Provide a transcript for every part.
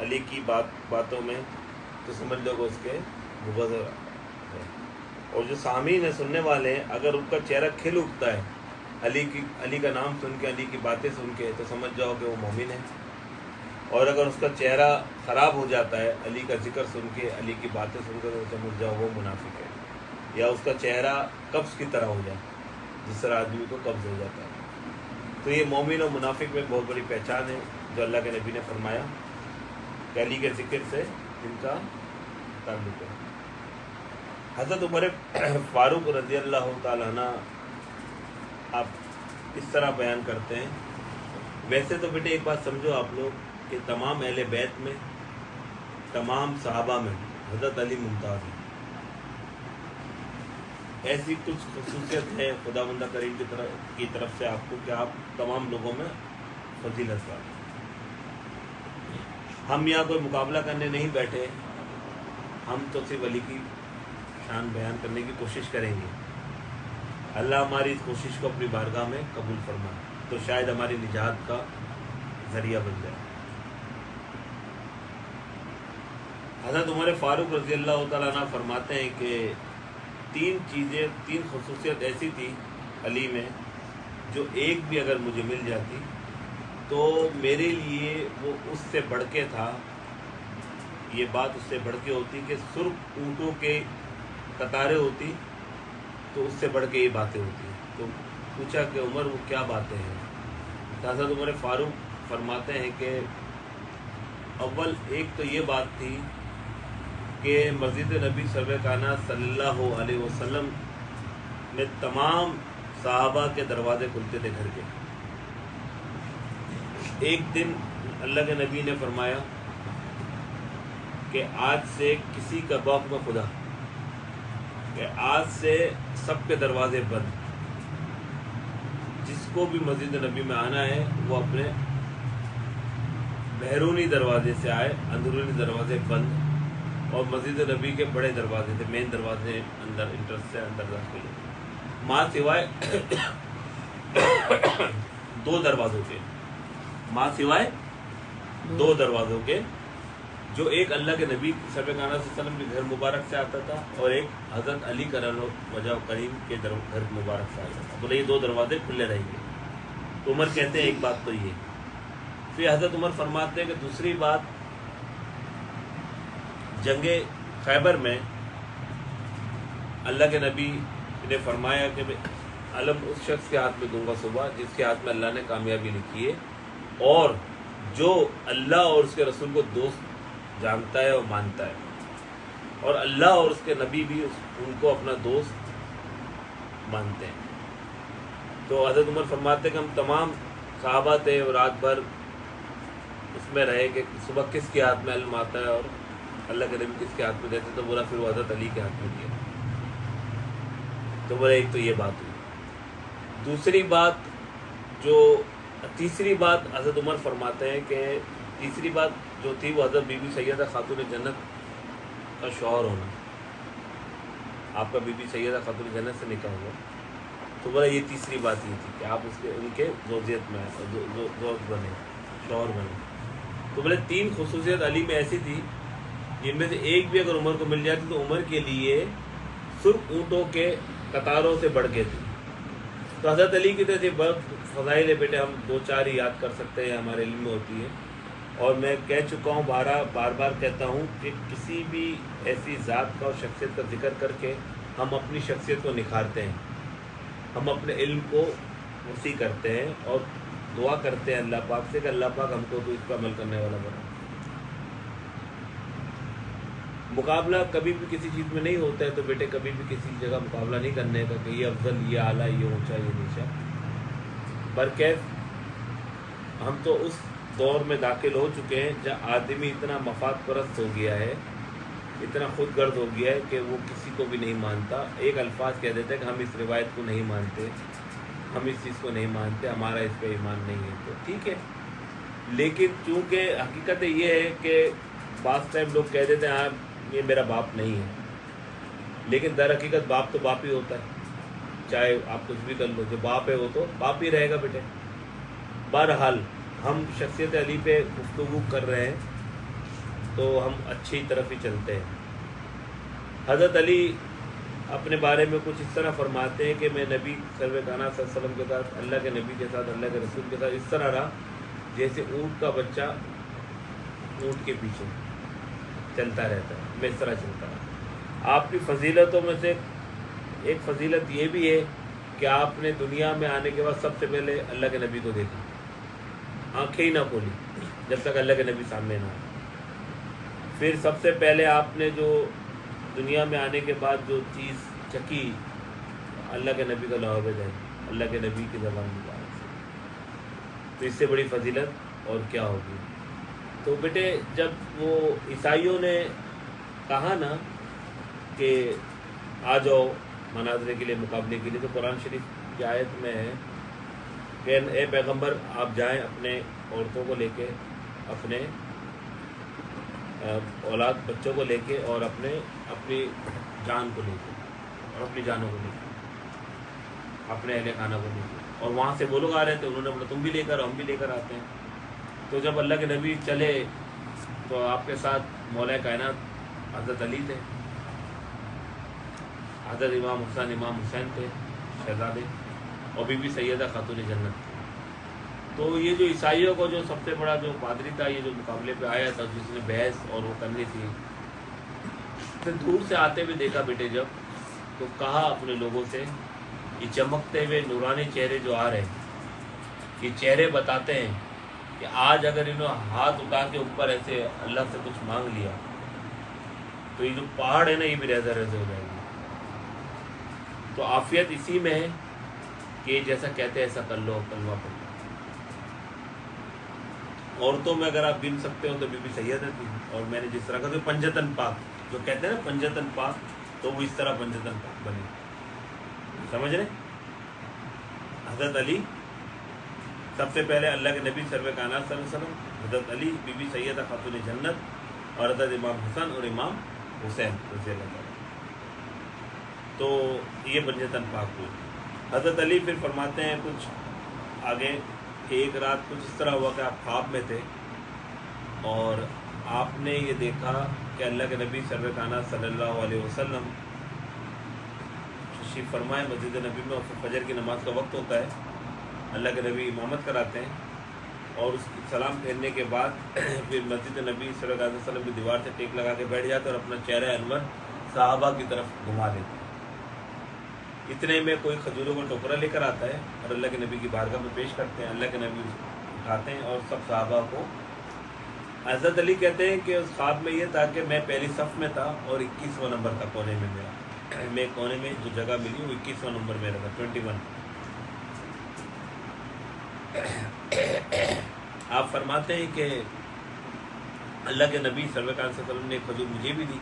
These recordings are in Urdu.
علی کی باتوں میں تو سمجھ لو کہ اس کے بغض ہے. اور جو سامعین ہیں، سننے والے ہیں، اگر ان کا چہرہ کھل اٹھتا ہے علی کا نام سن کے، علی کی باتیں سن کے، تو سمجھ جاؤ کہ وہ مومن ہے. اور اگر اس کا چہرہ خراب ہو جاتا ہے علی کا ذکر سن کے، علی کی باتیں سن کے، تو سمجھ جاؤ وہ منافق ہے. یا اس کا چہرہ قبض کی طرح ہو جائے، جس طرح آدمی کو قبض ہو جاتا ہے. تو یہ مومن اور منافق میں بہت بڑی پہچان ہے جو اللہ کے نبی نے فرمایا کہ علی کے ذکر سے ان کا تعلق ہے. حضرت عمر فاروق رضی اللہ تعالیٰ عنہ آپ اس طرح بیان کرتے ہیں. ویسے تو بیٹے ایک بات سمجھو آپ لوگ کہ تمام اہل بیت میں، تمام صحابہ میں حضرت علی ممتاز ہیں. ایسی کچھ خصوصیت ہے خداوند کریم کی طرف سے آپ کو کہ آپ تمام لوگوں میں فضیلت پائیں. ہم یہاں کوئی مقابلہ کرنے نہیں بیٹھے، ہم تو صرف علی کی شان بیان کرنے کی کوشش کریں گے. اللہ ہماری اس کوشش کو اپنی بارگاہ میں قبول فرمائے تو شاید ہماری نجات کا ذریعہ بن جائے. حضرت عمر فاروق رضی اللہ تعالیٰ عنہ فرماتے ہیں کہ تین خصوصیت ایسی تھی علی میں جو ایک بھی اگر مجھے مل جاتی تو میرے لیے وہ اس سے بڑھ کے تھا. یہ بات اس سے بڑھ کے ہوتی کہ سرخ اونٹوں کے قطاریں ہوتی تو اس سے بڑھ کے یہ باتیں ہوتی. تو پوچھا کہ عمر وہ کیا باتیں ہیں؟ حضرت عمر فاروق فرماتے ہیں کہ اول ایک تو یہ بات تھی کہ مسجد نبی سرکانہ صلی اللہ علیہ وسلم میں تمام صحابہ کے دروازے کھلتے تھے گھر کے. ایک دن اللہ کے نبی نے فرمایا کہ آج سے کسی کا بحکم خدا کہ آج سے سب کے دروازے بند. جس کو بھی مسجد نبی میں آنا ہے وہ اپنے بیرونی دروازے سے آئے، اندرونی دروازے بند. اور مسجد نبی کے بڑے دروازے تھے، مین دروازے اندر انٹرس سے اندر داخل ماں سوائے دو دروازوں کے، ماں سوائے دو دروازوں کے، جو ایک اللہ کے نبی صلی اللہ علیہ وسلم کے گھر مبارک سے آتا تھا اور ایک حضرت علی کرم وجہ کریم کے گھر مبارک سے آتا تھا. بولے یہ دو دروازے کھلے رہیں گے. تو عمر کہتے ہیں ایک بات تو یہ. پھر حضرت عمر فرماتے ہیں کہ دوسری بات، جنگ خیبر میں اللہ کے نبی نے فرمایا کہ علم اس شخص کے ہاتھ میں دوں گا صبح جس کے ہاتھ میں اللہ نے کامیابی لکھی ہے، اور جو اللہ اور اس کے رسول کو دوست جانتا ہے اور مانتا ہے، اور اللہ اور اس کے نبی بھی ان کو اپنا دوست مانتے ہیں. تو حضرت عمر فرماتے ہیں کہ ہم تمام صحابہ تھے اور رات بھر اس میں رہے کہ صبح کس کے ہاتھ میں علم آتا ہے اور اللہ کے نبی کس کے ہاتھ میں دیتے. تو بولا پھر وہ حضرت علی کے ہاتھ میں دیا. تو بولا ایک تو یہ بات ہوئی. دوسری بات تیسری بات حضرت عمر فرماتے ہیں کہ تیسری بات جو تھی وہ حضرت بی بی سیدہ خاتون جنت کا شوہر ہونا. آپ کا بی بی سیدہ خاتون جنت سے نکاح ہوا. تو بولا یہ تیسری بات یہ تھی کہ آپ ان کے زوجیت میں زوج بنے، شوہر بنے. تو بولے تین خصوصیت علی میں ایسی تھی جن میں سے ایک بھی اگر عمر کو مل جاتی تو عمر کے لیے سرخ اونٹوں کے قطاروں سے بڑھ کے تھی. تو حضرت علی کی طرف بہت فضائل ہے بیٹے، ہم دو چار ہی یاد کر سکتے ہیں، ہمارے علم میں ہوتی ہے. اور میں کہہ چکا ہوں، بار بار کہتا ہوں کہ کسی بھی ایسی ذات کا اور شخصیت کا ذکر کر کے ہم اپنی شخصیت کو نکھارتے ہیں، ہم اپنے علم کو وسیع کرتے ہیں اور دعا کرتے ہیں اللہ پاک سے کہ اللہ پاک ہم کو تو اس پر عمل کرنے والا بنا. مقابلہ کبھی بھی کسی چیز میں نہیں ہوتا ہے تو بیٹے کبھی بھی کسی جگہ مقابلہ نہیں کرنے کا کہ یہ افضل، یہ اعلیٰ، یہ اونچا، یہ نیچا. برکیف ہم تو اس دور میں داخل ہو چکے ہیں جہاں آدمی اتنا مفاد پرست ہو گیا ہے، اتنا خود غرض ہو گیا ہے کہ وہ کسی کو بھی نہیں مانتا. ایک الفاظ کہہ دیتا ہے کہ ہم اس روایت کو نہیں مانتے، ہم اس چیز کو نہیں مانتے، ہمارا اس پہ ایمان نہیں ہے. تو ٹھیک ہے، لیکن چونکہ حقیقت یہ ہے کہ بعض ٹائم لوگ کہہ دیتے ہیں ہاں یہ میرا باپ نہیں ہے، لیکن در حقیقت باپ تو باپ ہی ہوتا ہے. چاہے آپ کچھ بھی کر لو، جو باپ ہے وہ تو باپ ہی رہے گا بیٹے. بہرحال ہم شخصیت علی پہ گفتگو کر رہے ہیں تو ہم اچھی طرف ہی چلتے ہیں۔ حضرت علی اپنے بارے میں کچھ اس طرح فرماتے ہیں کہ میں نبی سرور کائنات صلی اللہ علیہ وسلم کے ساتھ، اللہ کے نبی کے ساتھ، اللہ کے رسول کے ساتھ اس طرح رہا جیسے اونٹ کا بچہ اونٹ کے پیچھے چلتا رہتا ہے، میں اس طرح چلتا رہا۔ آپ کی فضیلتوں میں سے ایک فضیلت یہ بھی ہے کہ آپ نے دنیا میں آنے کے بعد سب سے پہلے اللہ کے نبی کو دیکھا، آنکھیں ہی نہ کھولی جب تک اللہ کے نبی سامنے نہ آئے۔ پھر سب سے پہلے آپ نے جو دنیا میں آنے کے بعد جو چیز چکی، اللہ کے نبی کا لوح دہن، اللہ کے نبی کی زبان مبارک سے، تو اس سے بڑی فضیلت اور کیا ہوگی۔ تو بیٹے جب وہ عیسائیوں نے کہا نا کہ آ جاؤ مناظرے کے لیے، مقابلے کے لیے، تو قرآن شریف کی آیت میں ہے کہ اے پیغمبر آپ جائیں اپنے عورتوں کو لے کے، اپنے اولاد بچوں کو لے کے، اور اپنی جان کو لے کے، اور اپنی جانوں کو لے کے، اپنے اہل خانہ کو لے کے، اور وہاں سے وہ لوگ آ رہے تھے، انہوں نے بولا تم بھی لے کر، ہم بھی لے کر آتے ہیں۔ تو جب اللہ کے نبی چلے تو آپ کے ساتھ مولا کائنات حضرت علی تھے، حضرت امام حسن امام حسین تھے شہزادے، اور بی بی سیدہ خاتون جنت تھی۔ تو یہ جو عیسائیوں کو جو سب سے بڑا جو پادری تھا، یہ جو مقابلے پہ آیا تھا، جس نے بحث اور وہ کرنی تھی، پھر دور سے آتے ہوئے دیکھا بیٹے جب، تو کہا اپنے لوگوں سے، یہ چمکتے ہوئے نورانی چہرے جو آ رہے ہیں، یہ چہرے بتاتے ہیں کہ آج اگر انہوں ہاتھ اٹھا کے اوپر ایسے اللہ سے کچھ مانگ لیا تو یہ جو پہاڑ ہے نا، یہ بھی ریزہ ریزہ ہو جائے گی۔ تو عافیت اسی میں ہے کہ جیسا کہتے ہیں ایسا کر لو، کلمہ پڑھ لو۔ عورتوں میں اگر آپ گن سکتے ہو تو بی بی سیدہ تھی، اور میں نے جس طرح کہا پنجتن پاک، جو کہتے ہیں نا پنجتن پاک، تو وہ اس طرح پنجتن پاک بنے، سمجھ رہے؟ حضرت علی سب سے پہلے اللہ کے نبی سرور کائنات صلی اللہ علیہ وسلم، حضرت علی، بی بی سیدہ خاتون جنت، اور حضرت امام حسن اور امام حسین رضی اللہ تعالیٰ۔ تو یہ پنجتن پاک ہوئی۔ حضرت علی پھر فرماتے ہیں کچھ آگے کہ ایک رات کچھ اس طرح ہوا کہ آپ خواب میں تھے، اور آپ نے یہ دیکھا کہ اللہ کے نبی سرور کائنات صلی اللہ علیہ وسلم تشریف فرمائے مسجد نبی میں، اور فجر کی نماز کا وقت ہوتا ہے، اللہ کے نبی امامت کراتے ہیں، اور اس کی سلام پھیرنے کے بعد پھر مسجد نبی صلی اللہ علیہ وسلم کی دیوار سے ٹیک لگا کے بیٹھ جاتے اور اپنا چہرہ انور صحابہ کی طرف گھما دیتے۔ اتنے میں کوئی کھجوروں کا ٹوکرا لے کر آتا ہے اور اللہ کے نبی کی بارگاہ میں پیش کرتے ہیں، اللہ کے نبی اٹھاتے ہیں اور سب صحابہ کو۔ حضرت علی کہتے ہیں کہ اس خواب میں یہ تھا کہ میں پہلی صف میں تھا اور 21واں نمبر تھا کونے میں میرا، میں کونے میں جو جگہ ملی وہ 21واں نمبر میرا تھا، 21۔ آپ فرماتے ہیں کہ اللہ کے نبی صلی اللہ علیہ وسلم نے کھجور مجھے بھی دی،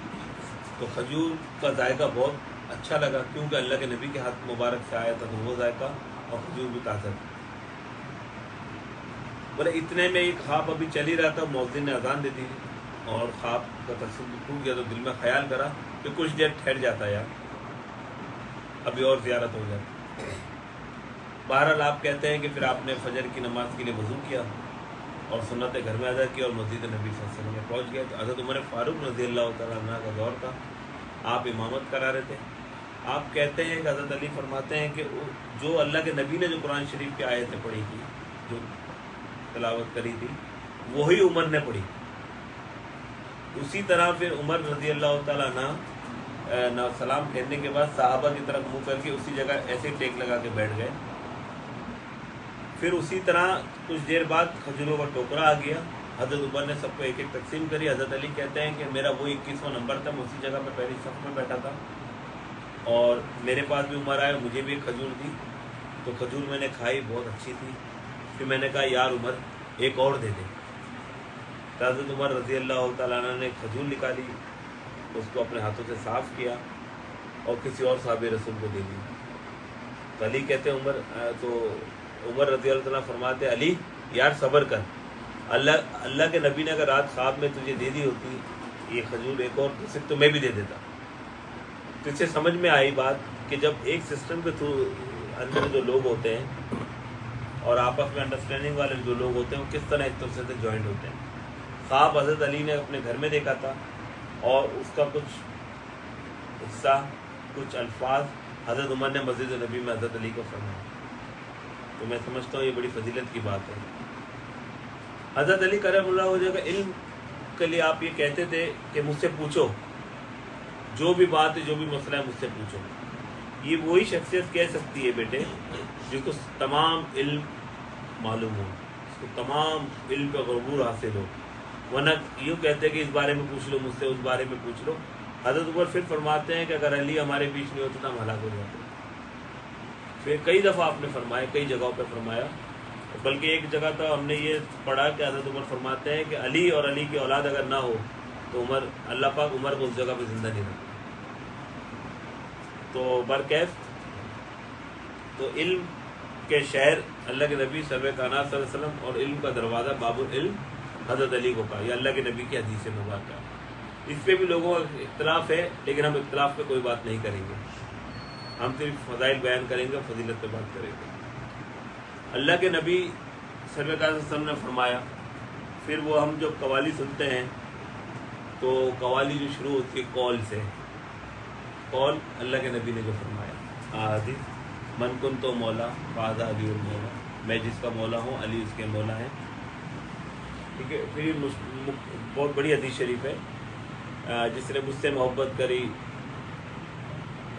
تو کھجور کا ذائقہ بہت اچھا لگا، کیونکہ اللہ کے نبی کے ہاتھ مبارک سے آیا تھا، تو وہ ذائقہ اور کھجور بھی تازہ تھا۔ بولے اتنے میں ایک خواب ابھی چل ہی رہا تھا، مؤذن نے اذان دے دی اور خواب کا تصور ٹوٹ گیا، تو دل میں خیال کرا کہ کچھ دیر ٹھہر جاتا یار، ابھی اور زیارت ہو جائے۔ بہرحال آپ کہتے ہیں کہ پھر آپ نے فجر کی نماز کے لیے وضو کیا اور سنت گھر میں ادا کی اور مسجد نبی صلی اللہ علیہ وسلم میں پہنچ گئے۔ تو حضرت عمر فاروق رضی اللہ تعالیٰ عنہ کا دور تھا، آپ امامت کرا رہے تھے۔ آپ کہتے ہیں کہ حضرت علی فرماتے ہیں کہ جو اللہ کے نبی نے جو قرآن شریف کی آیتیں پڑھی تھی، جو تلاوت کری تھی، وہی عمر نے پڑھی۔ اسی طرح پھر عمر رضی اللہ تعالیٰ عنہ سلام پھیرنے کے بعد صحابہ کی طرف منہ کر کے اسی جگہ ایسے ٹیک لگا کے بیٹھ گئے۔ پھر اسی طرح کچھ دیر بعد کھجوروں کا ٹوکرا آ گیا، حضرت عمر نے سب کو ایک ایک تقسیم کری۔ حضرت علی کہتے ہیں کہ میرا وہ 21واں نمبر تھا، میں اسی جگہ پہ پہلی صف میں بیٹھا تھا، اور میرے پاس بھی عمر آئے، مجھے بھی ایک کھجور دی، تو کھجور میں نے کھائی، بہت اچھی تھی۔ پھر میں نے کہا یار عمر ایک اور دے دے، تو حضرت عمر رضی اللہ تعالیٰ عنہ نے کھجور نکالی، اس کو اپنے ہاتھوں سے صاف کیا اور کسی اور صحابہ رسول کو دے دی۔ تو علی کہتے ہیں عمر رضی اللہ تعالیٰ فرماتے علی یار صبر کر، اللہ کے نبی نے اگر رات خواب میں تجھے دے دی ہوتی یہ کھجور ایک اور تو میں بھی دے دیتا۔ تو اس سے سمجھ میں آئی بات کہ جب ایک سسٹم کے تھرو اندر جو لوگ ہوتے ہیں اور آپس میں انڈرسٹینڈنگ والے جو لوگ ہوتے ہیں وہ کس طرح ایک دوسرے سے جوائنٹ ہوتے ہیں۔ خواب حضرت علی نے اپنے گھر میں دیکھا تھا اور اس کا کچھ حصہ کچھ الفاظ حضرت عمر نے مسجد نبی میں حضرت علی کو فرمایا. تو میں سمجھتا ہوں یہ بڑی فضیلت کی بات ہے. حضرت علی کرم اللہ وجہ کا علم کے لیے آپ یہ کہتے تھے کہ مجھ سے پوچھو جو بھی بات ہے جو بھی مسئلہ ہے مجھ سے پوچھو. یہ وہی شخصیت کہہ سکتی ہے بیٹے جس کو تمام علم معلوم ہو, اس کو تمام علم کا غرور حاصل ہو, ورنہ یوں کہتے ہیں کہ اس بارے میں پوچھ لو مجھ سے, اس بارے میں پوچھ لو. حضرت عمر پھر فرماتے ہیں کہ اگر علی ہمارے بیچ نہیں ہوتا تو ہم ہلاک ہو جاتے. پھر کئی دفعہ آپ نے فرمایا, کئی جگہوں پہ فرمایا, بلکہ ایک جگہ تو ہم نے یہ پڑھا کہ حضرت عمر فرماتے ہیں کہ علی اور علی کی اولاد اگر نہ ہو تو عمر, اللہ پاک عمر کو اس جگہ پہ زندہ نہیں رکھتا. تو برکیف تو علم کے شہر اللہ کے نبی سرور کائنات صلی اللہ علیہ وسلم اور علم کا دروازہ باب العلم حضرت علی کو کہا. یہ اللہ کے نبی کی حدیث مبارکہ ہے. اس پہ بھی لوگوں کا اختلاف ہے, لیکن ہم اختلاف پہ کوئی بات نہیں کریں گے. ہم صرف فضائل بیان کریں گے, فضیلت پہ بات کریں گے. اللہ کے نبی سرور کائنات صلی اللہ علیہ وسلم نے فرمایا, پھر وہ ہم جو قوالی سنتے ہیں تو قوالی جو شروع ہوتی ہے قول سے, قول اللہ کے نبی نے جو فرمایا حدیث من کن تو مولا فاذا علی المولا, میں جس کا مولا ہوں علی اس کے مولا ہیں. ٹھیک ہے. پھر بہت بڑی حدیث شریف ہے, جس نے مجھ سے محبت کری,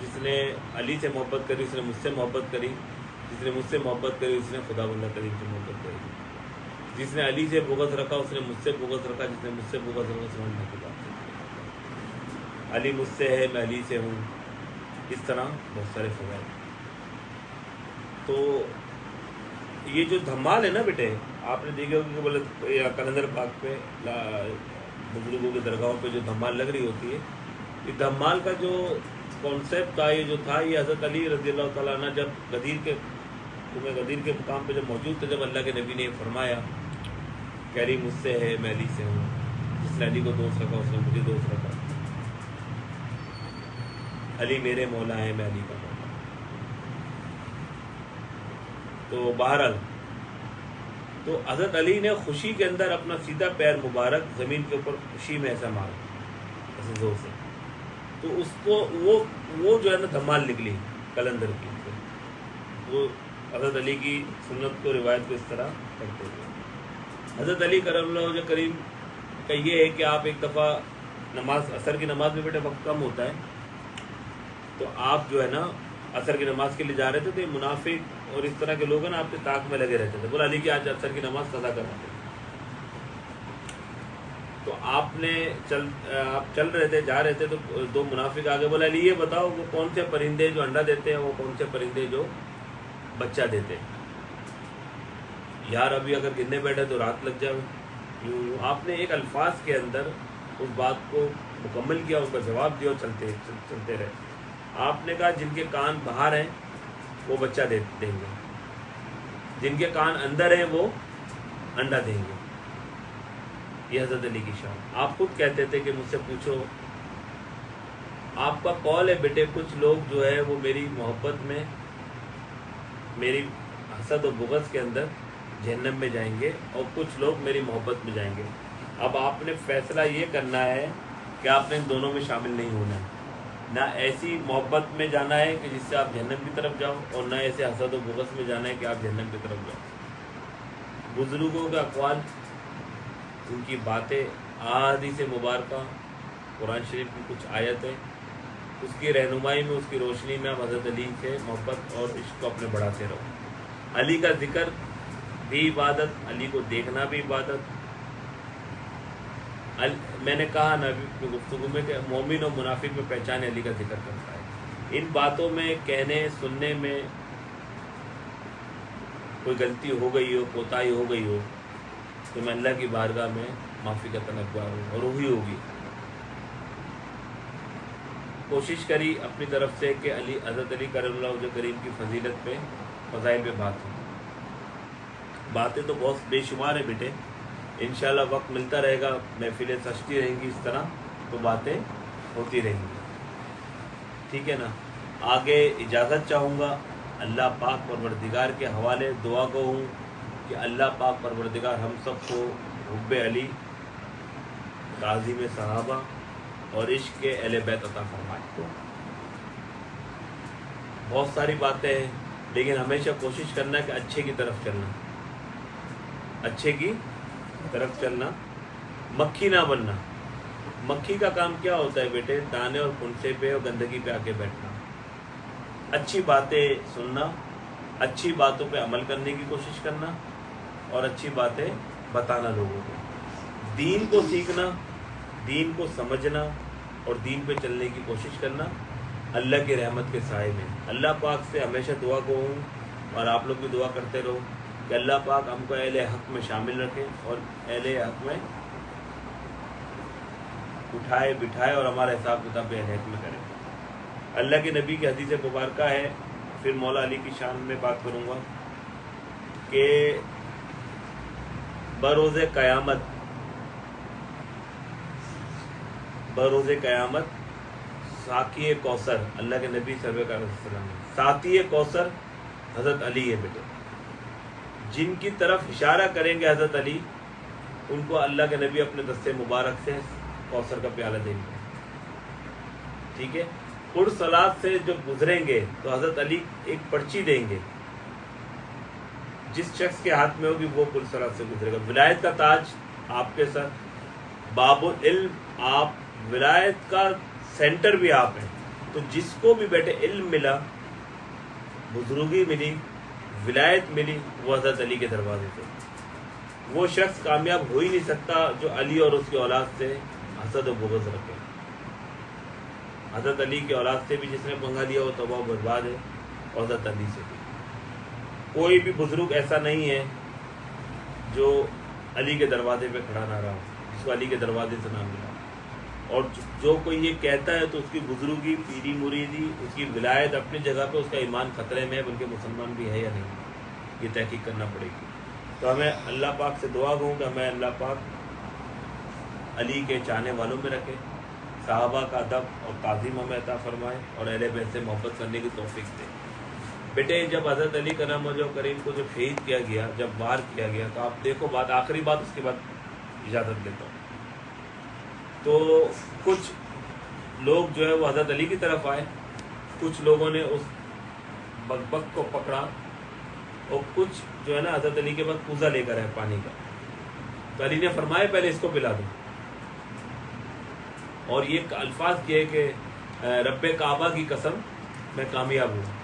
جس نے علی سے محبت کری اس نے مجھ سے محبت کری, جس نے مجھ سے محبت کری اس نے خدا اللہ کریم سے محبت کری, جس نے علی سے بغض رکھا اس نے مجھ سے بغض رکھا, جس نے مجھ سے بغض رکھا اس نے اللہ کی بات سے. علی مجھ سے ہے, میں علی سے ہوں, اس طرح بہت سارے فوائد. تو یہ جو دھمال ہے نا بیٹے, آپ نے دیکھا ہوگا کہ بولے کلندر پاک پہ بزرگوں کے درگاہوں پہ جو دھمال لگ رہی ہوتی ہے, یہ دھمال کا جو کانسیپٹ تھا, یہ جو تھا, یہ حضرت علی رضی اللہ تعالیٰ عنہ جب غدیر کے مقام پہ جب موجود تھے, جب اللہ کے نبی نے یہ فرمایا کہ علی مجھ سے ہے, میں علی سے ہوں, جس نے علی کو دوست رکھا اس نے مجھے دوست رکھا, علی میرے مولا ہے, میں علی کا مولا. تو بہرحال تو حضرت علی نے خوشی کے اندر اپنا سیدھا پیر مبارک زمین کے اوپر خوشی میں ایسا مارا, ایسے زور سے, تو اس کو وہ جو ہے نا دھمال نکلی کلندر کی. وہ حضرت علی کی سنت کو روایت کو اس طرح کرتے ہوئے حضرت علی کرم اللہ وجہ کریم کا یہ ہے کہ آپ ایک دفعہ نماز, عصر کی نماز میں بیٹے وقت کم ہوتا ہے, تو آپ جو ہے نا عصر کی نماز کے لیے جا رہے تھے, تو منافق اور اس طرح کے لوگ ہیں نا آپ کے طاق میں لگے رہتے تھے, بولا علی کی آج عصر کی نماز قضا کراتے. تو آپ چل رہے تھے, جا رہے تھے, تو دو منافق آگے, بولا علی یہ بتاؤ وہ کون سے پرندے جو انڈا دیتے ہیں, وہ کون سے پرندے جو بچہ دیتے ہیں. یار ابھی اگر گننے بیٹھے تو رات لگ جائے. آپ نے ایک الفاظ کے اندر اس بات کو مکمل کیا, اس کا جواب دیا, چلتے رہے. آپ نے کہا جن کے کان باہر ہیں وہ بچہ دیں گے, جن کے کان اندر ہیں وہ انڈا دیں گے. یہ حضرت علی کی شان. آپ خود کہتے تھے کہ مجھ سے پوچھو, آپ کا قول ہے بیٹے کچھ لوگ جو ہے وہ میری محبت میں, میری حسد و بغض کے اندر جہنم میں جائیں گے, اور کچھ لوگ میری محبت میں جائیں گے. اب آپ نے فیصلہ یہ کرنا ہے کہ آپ نے ان دونوں میں شامل نہیں ہونا ہے, نہ ایسی محبت میں جانا ہے کہ جس سے آپ جہنم کی طرف جاؤ, اور نہ ایسے حسد و بغض میں جانا ہے کہ آپ جہنم کی طرف جاؤ. بزرگوں کے اقوال, ان کی باتیں, احادیث مبارکہ, قرآن شریف کی کچھ آیتیں, اس کی رہنمائی میں, اس کی روشنی میں آپ حضرت علی سے محبت اور عشق کو اپنے بڑھاتے رہو. علی کا ذکر بھی عبادت, علی کو دیکھنا بھی عبادت. میں نے کہا نا ابھی گفتگو میں کہ مومن اور منافق میں پہچان علی کا ذکر کرتا ہے. ان باتوں میں, کہنے سننے میں کوئی غلطی ہو گئی ہو, کوتاہی ہو گئی ہو, تو میں اللہ کی بارگاہ میں معافی کا طلبگار ہوں, اور وہی ہوگی. کوشش کری اپنی طرف سے کہ حضرت علی کرم اللہ وجہ کریم کی فضیلت پہ, فضائل پہ بات ہو. باتیں تو بہت بے شمار ہیں بیٹے, انشاءاللہ وقت ملتا رہے گا, محفلیں سجتی رہیں گی اس طرح, تو باتیں ہوتی رہیں گی. ٹھیک ہے نا. آگے اجازت چاہوں گا, اللہ پاک پروردگار کے حوالے دعا گو ہوں کہ اللہ پاک پروردگار ہم سب کو حب علی تعظیم صحابہ اور عشق کے اہل بیت عطا فرمائے۔ بہت ساری باتیں ہیں، لیکن ہمیشہ کوشش کرنا کہ اچھے کی طرف چلنا، اچھے کی طرف چلنا، مکھی نہ بننا۔ مکھی کا کام کیا ہوتا ہے بیٹے؟ دانے اور پھنسے پہ اور گندگی پہ آ کے بیٹھنا۔ اچھی باتیں سننا، اچھی باتوں پہ عمل کرنے کی کوشش کرنا اور اچھی باتیں بتانا لوگوں کو، دین کو سیکھنا، دین کو سمجھنا اور دین پہ چلنے کی کوشش کرنا اللہ کی رحمت کے سائے میں۔ اللہ پاک سے ہمیشہ دعا کو ہوں اور آپ لوگ بھی دعا کرتے رہو کہ اللہ پاک ہم کو اہل حق میں شامل رکھے اور اہل حق میں اٹھائے بٹھائے اور ہمارا حساب کتاب اہل حق میں کرے۔ اللہ کے نبی کی حدیث مبارکہ ہے، پھر مولا علی کی شان میں بات کروں گا کہ بروز قیامت ساقی کوثر، اللہ کے نبی صلی اللہ علیہ وسلم، ساقی کوثر حضرت علی ہے بیٹے۔ جن کی طرف اشارہ کریں گے حضرت علی، ان کو اللہ کے نبی اپنے دستے مبارک سے کوثر کا پیالہ دیں گے، ٹھیک ہے۔ پرصلاۃ سے جب گزریں گے تو حضرت علی ایک پرچی دیں گے، جس شخص کے ہاتھ میں ہوگی وہ پرصلاۃ سے گزرے گا۔ ولایت کا تاج آپ کے سر، باب العلم آپ، ولایت کا سینٹر بھی آپ ہیں، تو جس کو بھی بیٹے علم ملا، بزرگی ملی، ولایت ملی، وہ حضرت علی کے دروازے سے۔ وہ شخص کامیاب ہو ہی نہیں سکتا جو علی اور اس کی اولاد سے حسد و بغض رکھے۔ حضرت علی کی اولاد سے بھی جس نے پنگا لیا وہ تباہ و برباد ہے، اور حضرت علی سے بھی۔ کوئی بھی بزرگ ایسا نہیں ہے جو علی کے دروازے پہ کھڑا نہ رہا، جس کو علی کے دروازے سے نہ ملا۔ اور جو کوئی یہ کہتا ہے تو اس کی بزرگی، پیری مریدی، اس کی ولایت اپنی جگہ پہ، اس کا ایمان خطرے میں ہے، بلکہ مسلمان بھی ہے یا نہیں، یہ تحقیق کرنا پڑے گی۔ تو ہمیں اللہ پاک سے دعا کروں کہ ہمیں اللہ پاک علی کے چاہنے والوں میں رکھے، صحابہ کا ادب اور تعظیم ہمیں عطا فرمائے اور اہل بیت سے محبت کرنے کی توفیق دے۔ بیٹے جب حضرت علی کرم وجہ کریم کو جب شہید کیا گیا، جب وار کیا گیا، تو آپ دیکھو بات، آخری بات، اس کے بعد اجازت دیتا ہوں۔ تو کچھ لوگ جو ہے وہ حضرت علی کی طرف آئے، کچھ لوگوں نے اس بک کو پکڑا، اور کچھ جو ہے نا حضرت علی کے بعد کوزہ لے کر آئے پانی کا۔ تو علی نے فرمایا پہلے اس کو پلا دو، اور یہ الفاظ کیے کہ رب کعبہ کی قسم میں کامیاب ہوں۔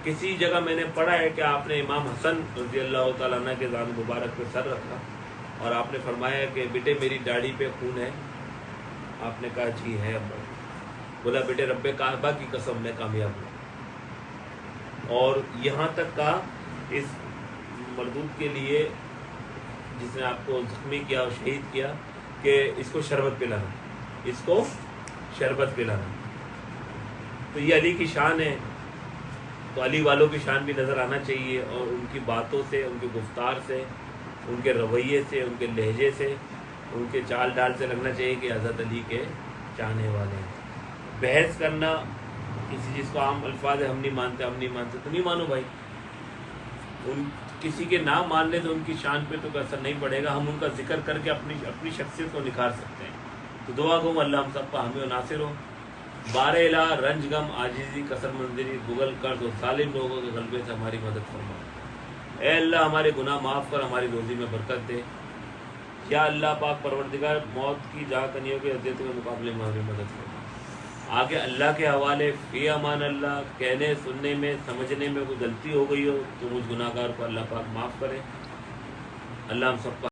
کسی جگہ میں نے پڑھا ہے کہ آپ نے امام حسن رضی اللہ تعالیٰ عنہ کے ذان مبارک پہ سر رکھا اور آپ نے فرمایا کہ بیٹے میری داڑھی پہ خون ہے؟ آپ نے کہا جی ہے ابا۔ بولا بیٹے رب کعبہ کی قسم میں کامیاب ہوں۔ اور یہاں تک کہا اس مردود کے لیے جس نے آپ کو زخمی کیا اور شہید کیا کہ اس کو شربت پلانا، اس کو شربت پلانا۔ تو یہ علی کی شان ہے، تو علی والوں کی شان بھی نظر آنا چاہیے، اور ان کی باتوں سے، ان کی گفتار سے، ان کے رویے سے، ان کے لہجے سے، ان کے چال ڈال سے لگنا چاہیے کہ حضرت علی کے چاہنے والے ہیں۔ بحث کرنا کسی چیز کو، عام الفاظ ہے ہم نہیں مانتے، ہم نہیں مانتے، تو نہیں مانو بھائی۔ کسی کے نام مان لے تو ان کی شان پہ تو کوئی اثر نہیں پڑے گا، ہم ان کا ذکر کر کے اپنی شخصیت کو نکھار سکتے ہیں۔ تو دعا گو اللہ ہم سب کا حامی و ناصر ہو۔ بار الہ رنج غم عاجزی کثر منظری گگل قرض و ظالم لوگوں کے غلبے سے ہماری مدد فرما۔ اے اللہ ہمارے گناہ معاف کر، ہماری روزی میں برکت دے۔ یا اللہ پاک پروردگار موت کی جاکنیوں کے اذیتوں کے مقابلے میں ہماری مدد فرما۔ آگے اللہ کے حوالے، فی امان اللہ، کہنے سننے میں سمجھنے میں کوئی غلطی ہو گئی ہو تو مجھ گناہ گار کو اللہ پاک معاف کرے۔ اللہ ہم سب کا